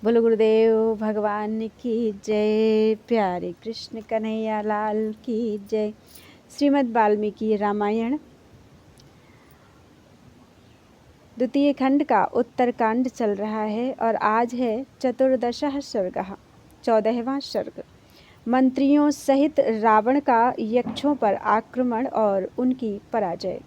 बोलो गुरुदेव भगवान की जय। प्यारे कृष्ण कन्हैया लाल की जय। श्रीमद् वाल्मीकि रामायण द्वितीय खंड का उत्तरकांड चल रहा है और आज है चतुर्दशः सर्गः 14वां सर्ग। मंत्रियों सहित रावण का यक्षों पर आक्रमण और उनकी पराजय।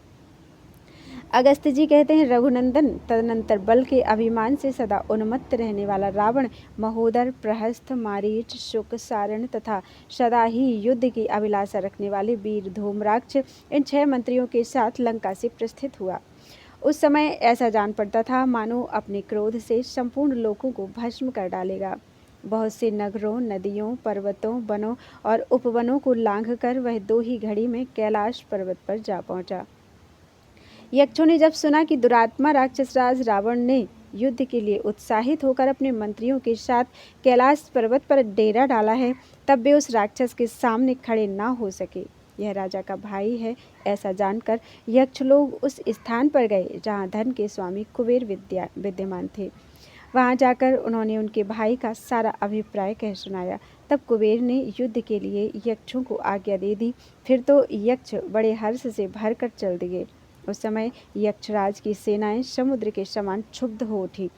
अगस्त जी कहते हैं, रघुनंदन, तदनंतर बल के अभिमान से सदा उन्मत्त रहने वाला रावण महोदर, प्रहस्थ, मारीच, शुक, सारण तथा सदा ही युद्ध की अभिलाषा रखने वाले वीर धूम्राक्ष इन 6 मंत्रियों के साथ लंका से प्रस्थित हुआ। उस समय ऐसा जान पड़ता था मानो अपने क्रोध से संपूर्ण लोकों को भस्म कर डालेगा। बहुत से नगरों, नदियों, पर्वतों, वनों और उपवनों को लांघकर वह 2 ही घड़ी में कैलाश पर्वत पर जा पहुंचा। यक्षों ने जब सुना कि दुरात्मा राक्षसराज रावण ने युद्ध के लिए उत्साहित होकर अपने मंत्रियों के साथ कैलाश पर्वत पर डेरा डाला है, तब वे उस राक्षस के सामने खड़े ना हो सके। यह राजा का भाई है, ऐसा जानकर यक्ष लोग उस स्थान पर गए जहाँ धन के स्वामी कुबेर विद्यमान थे। वहाँ जाकर उन्होंने उनके भाई का सारा अभिप्राय कह सुनाया। तब कुबेर ने युद्ध के लिए यक्षों को आज्ञा दे दी। फिर तो यक्ष बड़े हर्ष से भरकर चल दिए। उस समय यक्षराज की सेनाएं समुद्र के समान क्षुब्ध हो उठी।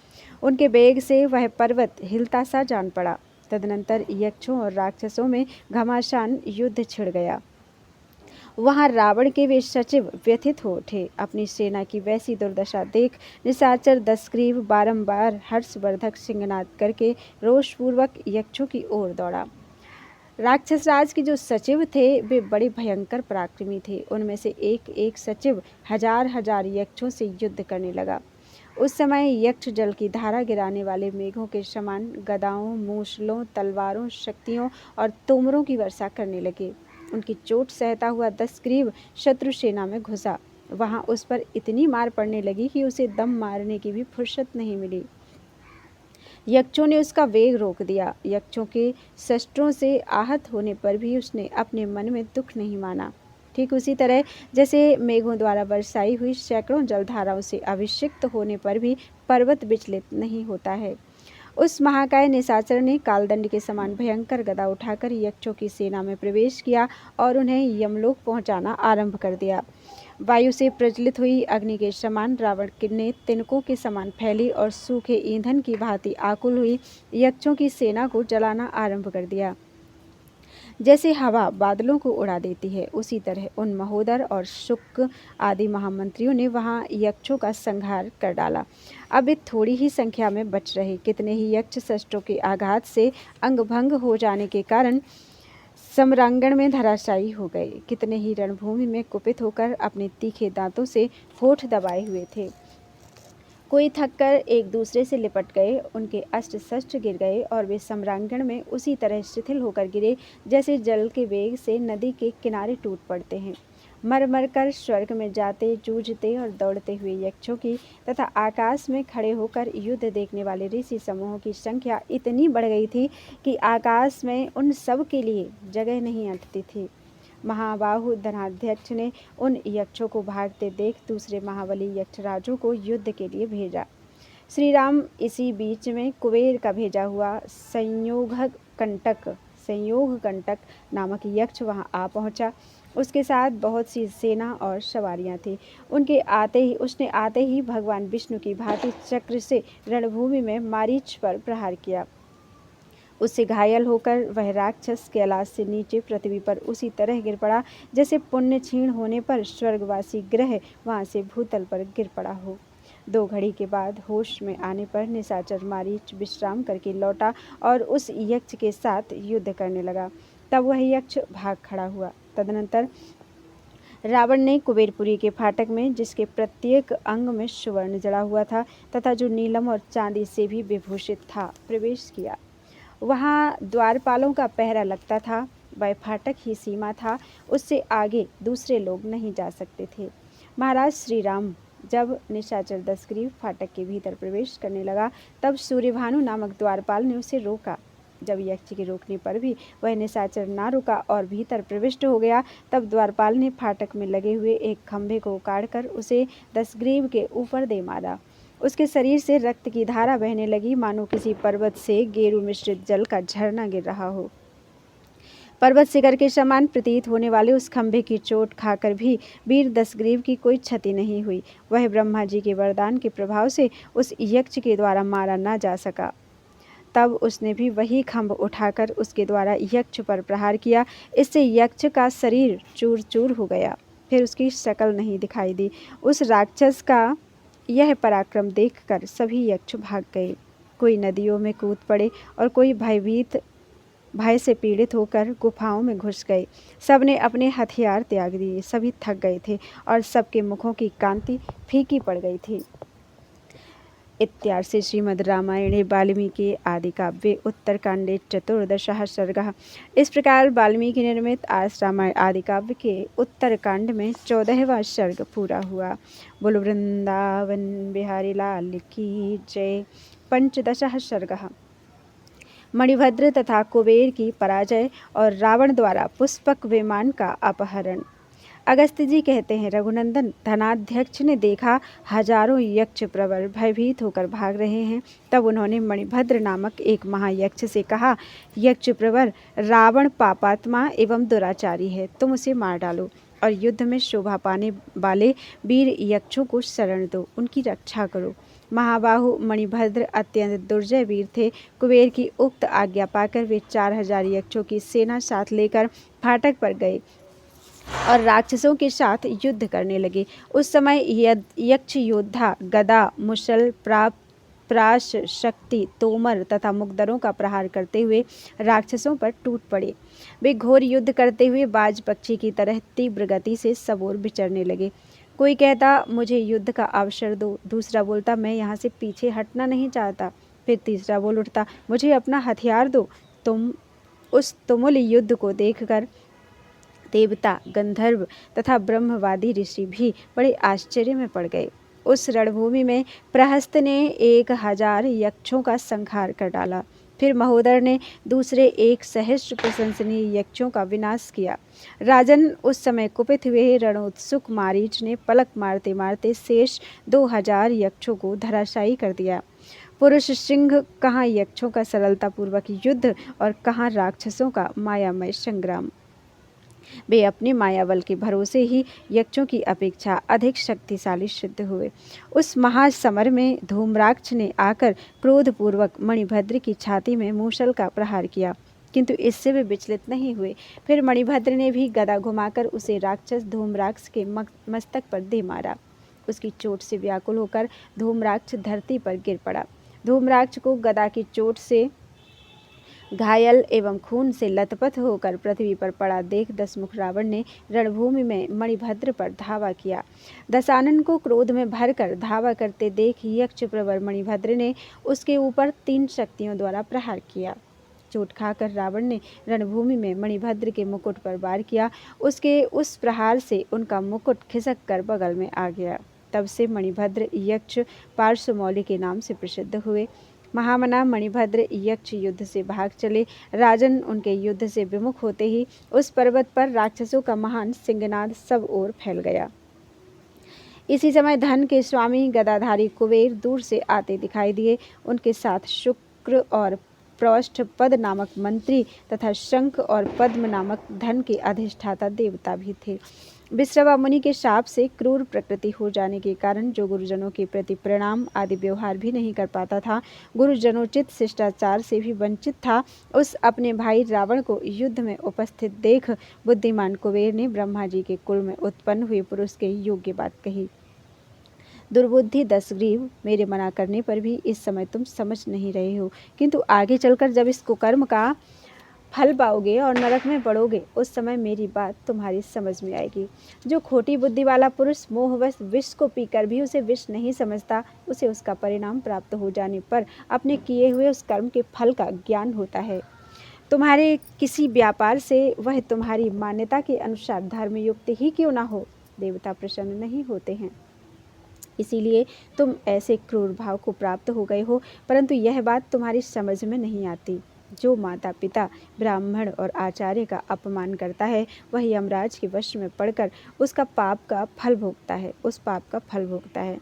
उनके वेग से वह पर्वत हिलता सा जान पड़ा। तदनंतर यक्षों और राक्षसों में घमासान युद्ध छिड़ गया। वहां रावण के वे सचिव व्यथित हो उठे। अपनी सेना की वैसी दुर्दशा देख निशाचर दशग्रीव बारंबार हर्षवर्धक सिंहनाद करके रोषपूर्वक यक्षों की ओर दौड़ा। राक्षस राज के जो सचिव थे वे बड़े भयंकर पराक्रमी थे। उनमें से एक एक सचिव हजार हजार यक्षों से युद्ध करने लगा। उस समय यक्ष जल की धारा गिराने वाले मेघों के समान गदाओं, मूसलों, तलवारों, शक्तियों और तोमरों की वर्षा करने लगे। उनकी चोट सहता हुआ दशग्रीव शत्रु सेना में घुसा। वहां उस पर इतनी मार पड़ने लगी कि उसे दम मारने की भी फुर्सत नहीं मिली। यक्षों ने उसका वेग रोक दिया। यक्षों के शस्त्रों से आहत होने पर भी उसने अपने मन में दुख नहीं माना। ठीक उसी तरह जैसे मेघों द्वारा बरसाई हुई सैकड़ों जलधाराओं से अभिषिक्त होने पर भी पर्वत विचलित नहीं होता है, उस महाकाय निशाचर ने कालदंड के समान भयंकर गदा उठाकर यक्षों की सेना में प्रवेश किया और उन्हें यमलोक पहुंचाना आरंभ कर दिया। वायु से प्रज्वलित हुई अग्नि के समान रावण ने तिनकों के समान फैली और सूखे ईंधन की भांति आकुल हुई यक्षों की सेना को जलाना आरंभ कर दिया। जैसे हवा बादलों को उड़ा देती है, उसी तरह उन महोदर और शुक आदि महामंत्रियों ने वहां यक्षों का संहार कर डाला। अब वे थोड़ी ही संख्या में बच रहे। कितने ही यक्ष शस्त्रों के आघात से अंगभंग हो जाने के कारण सम्रांगण में धराशायी हो गए। कितने ही रणभूमि में कुपित होकर अपने तीखे दांतों से होठ दबाए हुए थे। कोई थककर एक दूसरे से लिपट गए, उनके अस्त्र शस्त्र गिर गए और वे सम्रांगण में उसी तरह शिथिल होकर गिरे जैसे जल के वेग से नदी के किनारे टूट पड़ते हैं। मर मर कर स्वर्ग में जाते, जूझते और दौड़ते हुए यक्षों की तथा आकाश में खड़े होकर युद्ध देखने वाले ऋषि समूहों की संख्या इतनी बढ़ गई थी कि आकाश में उन सब के लिए जगह नहीं अटती थी। महाबाहु धनाध्यक्ष ने उन यक्षों को भागते देख दूसरे महाबली यक्षराजों को युद्ध के लिए भेजा। श्री राम इसी बीच में कुबेर का भेजा हुआ संयोग कंटक नामक यक्ष वहां आ पहुंचा। उसके साथ बहुत सी सेना और सवारियां थी। उसने आते ही भगवान विष्णु की भांति चक्र से रणभूमि में मारीच पर प्रहार किया। उससे घायल होकर वह राक्षस कैलाश से नीचे पृथ्वी पर उसी तरह गिर पड़ा जैसे पुण्य क्षीण होने पर स्वर्गवासी ग्रह वहां से भूतल पर गिर पड़ा हो। 2 घड़ी के बाद होश में आने पर निशाचर मारीच विश्राम करके लौटा और उस यक्ष के साथ युद्ध करने लगा। तब वह यक्ष भाग खड़ा हुआ। तदनंतर रावण ने कुबेरपुरी के फाटक में, जिसके प्रत्येक अंग में सुवर्ण जड़ा हुआ था तथा जो नीलम और चांदी से भी विभूषित था, प्रवेश किया। वहाँ द्वारपालों का पहरा लगता था। वह फाटक ही सीमा था, उससे आगे दूसरे लोग नहीं जा सकते थे। महाराज श्री राम जब निशाचर दशग्रीव फाटक के भीतर प्रवेश करने लगा, तब सूर्यभानु नामक द्वारपाल ने उसे रोका। जब यक्ष के रोकने पर भी वह निशाचर ना रुका और भीतर प्रविष्ट हो गया, तब द्वारपाल ने फाटक में लगे हुए एक खंभे को उखाड़कर उसे दशग्रीव के ऊपर दे मारा। उसके शरीर से रक्त की धारा बहने लगी, मानो किसी पर्वत से गेरू मिश्रित जल का झरना गिर रहा हो। पर्वत शिखर के समान प्रतीत होने वाले उस खंभे की चोट खाकर भी वीर दशग्रीव की कोई क्षति नहीं हुई। वह ब्रह्मा जी के वरदान के प्रभाव से उस यक्ष के द्वारा मारा न जा सका। तब उसने भी वही खंभ उठाकर उसके द्वारा यक्ष पर प्रहार किया। इससे यक्ष का शरीर चूर चूर हो गया, फिर उसकी शक्ल नहीं दिखाई दी। उस राक्षस का यह पराक्रम देखकर सभी यक्ष भाग गए। कोई नदियों में कूद पड़े और कोई भय से पीड़ित होकर गुफाओं में घुस गए। सबने अपने हथियार त्याग दिए। सभी थक गए थे और सबके मुखों की कांति फीकी पड़ गई थी। इत्यार्षे श्रीमद् रामायणे वाल्मीकि आदि काव्ये उत्तरकांडे चतुर्दशः सर्गः। इस प्रकार वाल्मीकि निर्मित आर्ष रामायण आदि काव्य के उत्तरकांड में 14वां सर्ग पूरा हुआ। बोलो वृंदावन बिहारी लाल की जय। पंचदशः सर्गः। मणिभद्र तथा कुबेर की पराजय और रावण द्वारा पुष्पक विमान का अपहरण। अगस्त्य जी कहते हैं, रघुनंदन, धनाध्यक्ष ने देखा हजारों यक्ष प्रवर भयभीत होकर भाग रहे हैं। तब उन्होंने मणिभद्र नामक एक महायक्ष से कहा, यक्ष प्रवर, रावण पापात्मा एवं दुराचारी है, तुम उसे मार डालो और युद्ध में शोभा पाने वाले वीर यक्षों को शरण दो, उनकी रक्षा करो। महाबाहु मणिभद्र अत्यंत दुर्जय वीर थे। कुबेर की उक्त आज्ञा पाकर वे 4000 यक्षों की सेना साथ लेकर फाटक पर गए और राक्षसों के साथ युद्ध करने लगे। उस समय यक्ष योद्धा गदा, मुशल, प्राश, शक्ति, तोमर तथा मुकदरों का प्रहार करते हुए राक्षसों पर टूट पड़े। वे घोर युद्ध करते हुए बाज पक्षी की तरह तीव्र गति से सब ओर विचरने लगे। कोई कहता, मुझे युद्ध का अवसर दो। दूसरा बोलता, मैं यहाँ से पीछे हटना नहीं चाहता। फिर तीसरा बोल उठता, मुझे अपना हथियार दो। उस तुमुल युद्ध को देखकर देवता, गंधर्व तथा ब्रह्मवादी ऋषि भी बड़े आश्चर्य में पड़ गए। उस रणभूमि में प्रहस्त ने 1000 यक्षों का संहार कर डाला। फिर महोदर ने दूसरे 1 सहस्र प्रशंसनीय यक्षों का विनाश किया। राजन, उस समय कुपित हुए रणोत्सुक मारीच ने पलक मारते मारते शेष 2000 यक्षों को धराशायी कर दिया। पुरुष सिंह, कहाँ यक्षों का सरलतापूर्वक युद्ध और कहाँ राक्षसों का मायामय संग्राम। वे अपने मायाबल के भरोसे ही यक्षों की अपेक्षा अधिक शक्तिशाली सिद्ध हुए। उस महासमर में धूम्राक्ष ने आकर क्रोधपूर्वक मणिभद्र की छाती में मूसल का प्रहार किया, किंतु इससे वे विचलित नहीं हुए। फिर मणिभद्र ने भी गदा घुमाकर उसे राक्षस धूम्राक्ष के मस्तक पर दे मारा। उसकी चोट से व्याकुल होकर धूम्राक्ष धरती पर गिर पड़ा। धूम्राक्ष को गदा की चोट से घायल एवं खून से लथपथ होकर पृथ्वी पर पड़ा देख दशमुख रावण ने रणभूमि में मणिभद्र पर धावा किया। दशानन को क्रोध में भरकर धावा करते देख यक्ष प्रवर मणिभद्र ने उसके ऊपर 3 शक्तियों द्वारा प्रहार किया। चोट खाकर रावण ने रणभूमि में मणिभद्र के मुकुट पर वार किया। उसके उस प्रहार से उनका मुकुट खिसक कर बगल में आ गया। तब से मणिभद्र यक्ष पार्श्वमौली के नाम से प्रसिद्ध हुए। महामना मणिभद्र यक्ष युद्ध से भाग चले। राजन, उनके युद्ध से विमुख होते ही उस पर्वत पर राक्षसों का महान सिंहनाद सब ओर फैल गया। इसी समय धन के स्वामी गदाधारी कुबेर दूर से आते दिखाई दिए। उनके साथ शुक्र और प्रौष्ठपद नामक मंत्री तथा शंख और पद्म नामक धन के अधिष्ठाता देवता भी थे। विश्रवा मुनि के शाप से क्रूर प्रकृति हो जाने के कारण जो गुरुजनों के प्रति प्रणाम आदि व्यवहार भी नहीं कर पाता था, गुरुजनोचित शिष्टाचार से भी वंचित था, उस अपने भाई रावण को युद्ध में उपस्थित देख बुद्धिमान कुबेर ने ब्रह्मा जी के कुल में उत्पन्न हुए पुरुष के योग्य बात कही। दुर्बुद्धि दशग्रीव, मेरे मना करने पर भी इस समय तुम समझ नहीं रहे हो, किंतु आगे चलकर जब इस कुकर्म का फल पाओगे और नरक में पड़ोगे, उस समय मेरी बात तुम्हारी समझ में आएगी। जो खोटी बुद्धि वाला पुरुष मोहवश विष को पीकर भी उसे विष नहीं समझता, उसे उसका परिणाम प्राप्त हो जाने पर अपने किए हुए उस कर्म के फल का ज्ञान होता है। तुम्हारे किसी व्यापार से वह तुम्हारी मान्यता के अनुसार धर्मयुक्त ही क्यों ना हो, देवता प्रसन्न नहीं होते हैं। इसीलिए तुम ऐसे क्रूर भाव को प्राप्त हो गए हो, परंतु यह बात तुम्हारी समझ में नहीं आती। जो माता पिता, ब्राह्मण और आचार्य का अपमान करता है, वह यमराज के वश में पड़कर उसका पाप का फल भोगता है, उस पाप का फल भोगता है।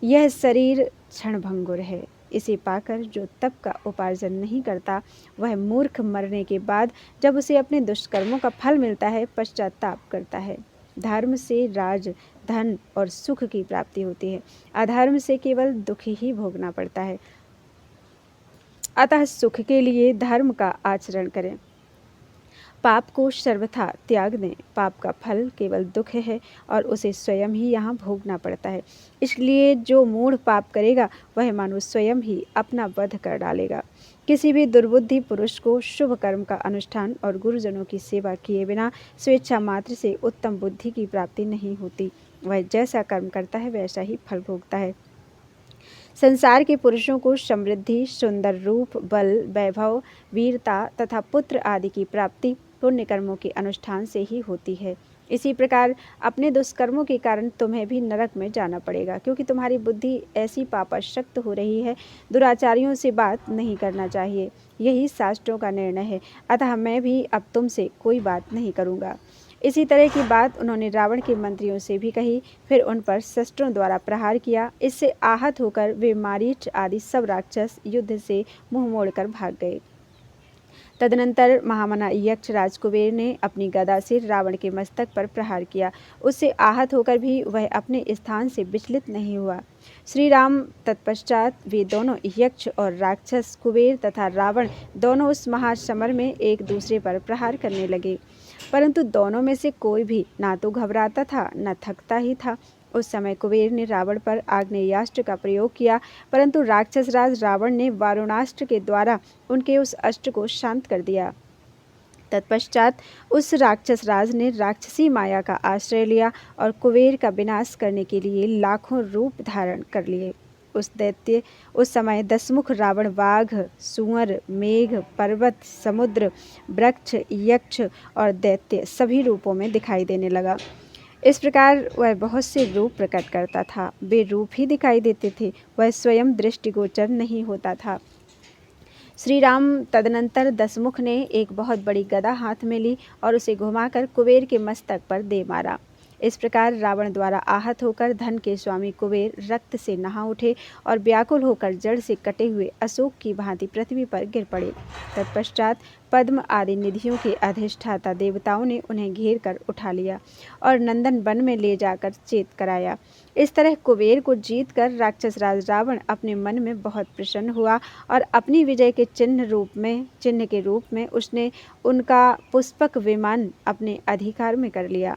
यह शरीर क्षणभंगुर है। इसे पाकर जो तप का उपार्जन नहीं करता, वह मूर्ख मरने के बाद जब उसे अपने दुष्कर्मों का फल मिलता है, पश्चाताप करता है। धर्म से राज, धन और सुख की प्राप्ति होती है, अधर्म से केवल दुख ही भोगना पड़ता है। अतः सुख के लिए धर्म का आचरण करें, पाप को सर्वथा त्याग दें। पाप का फल केवल दुख है और उसे स्वयं ही यहाँ भोगना पड़ता है। इसलिए जो मूढ़ पाप करेगा, वह मानो स्वयं ही अपना वध कर डालेगा। किसी भी दुर्बुद्धि पुरुष को शुभ कर्म का अनुष्ठान और गुरुजनों की सेवा किए बिना स्वेच्छा मात्र से उत्तम बुद्धि की प्राप्ति नहीं होती। वह जैसा कर्म करता है, वैसा ही फल भोगता है। संसार के पुरुषों को समृद्धि, सुंदर रूप, बल, वैभव, वीरता तथा पुत्र आदि की प्राप्ति पुण्य कर्मों के अनुष्ठान से ही होती है। इसी प्रकार अपने दुष्कर्मों के कारण तुम्हें भी नरक में जाना पड़ेगा, क्योंकि तुम्हारी बुद्धि ऐसी पापासक्त हो रही है। दुराचारियों से बात नहीं करना चाहिए, यही शास्त्रों का निर्णय है। अतः मैं भी अब तुमसे कोई बात नहीं करूँगा। इसी तरह की बात उन्होंने रावण के मंत्रियों से भी कही। फिर उन पर शस्त्रों द्वारा प्रहार किया। इससे आहत होकर वे मारीच आदि सब राक्षस युद्ध से मुंह मोड़कर भाग गए। तदनंतर महामना यक्ष राज कुबेर ने अपनी गदा से रावण के मस्तक पर प्रहार किया। उससे आहत होकर भी वह अपने स्थान से विचलित नहीं हुआ। श्री राम तत्पश्चात वे दोनों यक्ष और राक्षस कुबेर तथा रावण दोनों उस महासमर में एक दूसरे पर प्रहार करने लगे, परंतु दोनों में से कोई भी ना तो घबराता था न थकता ही था। उस समय कुबेर ने रावण पर आग्नेयास्त्र का प्रयोग किया, परंतु राक्षस राज रावण ने वारुणास्त्र के द्वारा उनके उस अस्त्र को शांत कर दिया। तत्पश्चात उस राक्षस राज ने राक्षसी माया का आश्रय लिया और कुबेर का विनाश करने के लिए लाखों रूप धारण कर लिए। उस समय दसमुख रावण बाघ, सुअर, मेघ, पर्वत, समुद्र, वृक्ष, यक्ष और दैत्य सभी रूपों में दिखाई देने लगा। इस प्रकार वह बहुत से रूप प्रकट करता था। वे रूप ही दिखाई देते थे, वह स्वयं दृष्टिगोचर नहीं होता था। श्री राम तदनंतर दसमुख ने एक बहुत बड़ी गदा हाथ में ली और उसे घुमाकर कुबेर के मस्तक पर दे मारा। इस प्रकार रावण द्वारा आहत होकर धन के स्वामी कुबेर रक्त से नहा उठे और व्याकुल होकर जड़ से कटे हुए अशोक की भांति पृथ्वी पर गिर पड़े। तत्पश्चात पद्म आदि निधियों के अधिष्ठाता देवताओं ने उन्हें घेर कर उठा लिया और नंदन वन में ले जाकर चेत कराया। इस तरह कुबेर को जीत कर राक्षस राज रावण अपने मन में बहुत प्रसन्न हुआ और अपनी विजय के चिन्ह के रूप में उसने उनका पुष्पक विमान अपने अधिकार में कर लिया।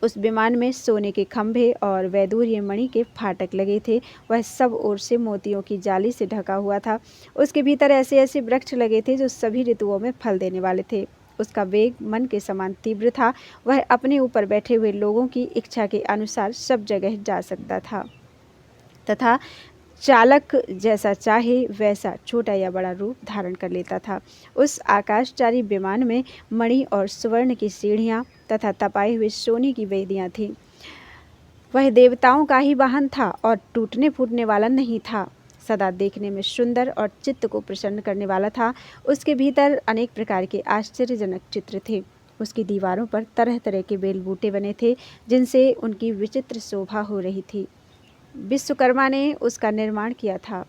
उस विमान में सोने के खंभे और वैदूर्य मणि के फाटक लगे थे। वह सब ओर से मोतियों की जाली से ढका हुआ था। उसके भीतर ऐसे ऐसे वृक्ष लगे थे जो सभी ऋतुओं में फल देने वाले थे। उसका वेग मन के समान तीव्र था। वह अपने ऊपर बैठे हुए लोगों की इच्छा के अनुसार सब जगह जा सकता था तथा चालक जैसा चाहे वैसा छोटा या बड़ा रूप धारण कर लेता था। उस आकाशचारी विमान में मणि और सुवर्ण की सीढ़ियाँ तथा तपाए हुए सोने की वेदियाँ थीं। वह देवताओं का ही वाहन था और टूटने फूटने वाला नहीं था। सदा देखने में सुंदर और चित्त को प्रसन्न करने वाला था। उसके भीतर अनेक प्रकार के आश्चर्यजनक चित्र थे। उसकी दीवारों पर तरह तरह के बेल बूटे बने थे, जिनसे उनकी विचित्र शोभा हो रही थी। विश्वकर्मा ने उसका निर्माण किया था।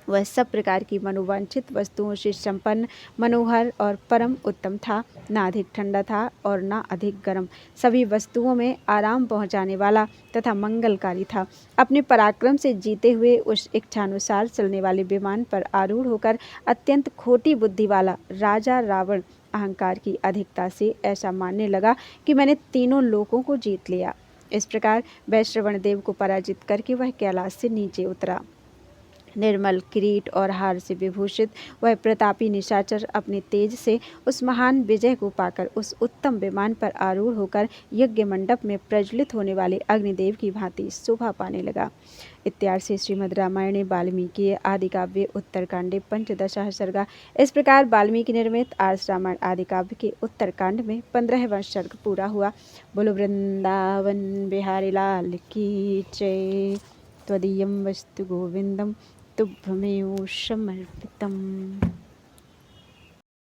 वह सब प्रकार की मनोवांछित वस्तुओं से संपन्न, मनोहर और परम उत्तम था। ना अधिक ठंडा था और ना अधिक गर्म, सभी वस्तुओं में आराम पहुंचाने वाला तथा मंगलकारी था। अपने पराक्रम से जीते हुए उस इच्छानुसार चलने वाले विमान पर आरूढ़ होकर अत्यंत खोटी बुद्धि वाला राजा रावण अहंकार की अधिकता से ऐसा मानने लगा कि मैंने तीनों लोकों को जीत लिया। इस प्रकार वैश्रवण देव को पराजित करके वह कैलाश से नीचे उतरा। निर्मल किरीट और हार से विभूषित वह प्रतापी निशाचर अपने तेज से उस महान विजय को पाकर उस उत्तम विमान पर आरूढ़ होकर यज्ञ मंडप में प्रज्वलित होने वाले अग्निदेव की भांति शोभा पाने लगा। इत्यादि से श्रीमद् रामायणे वाल्मीकि आदि काव्य उत्तरकांडे पंचदशः सर्गा। इस प्रकार वाल्मीकि निर्मित आर्ष रामायण आदि काव्य के उत्तरकांड में 15वां सर्ग पूरा हुआ। बोलो वृंदावन बिहारी लाल की जय। त्वदीयं वस्तु गोविंदम तुभ्यमेव समर्पितम्।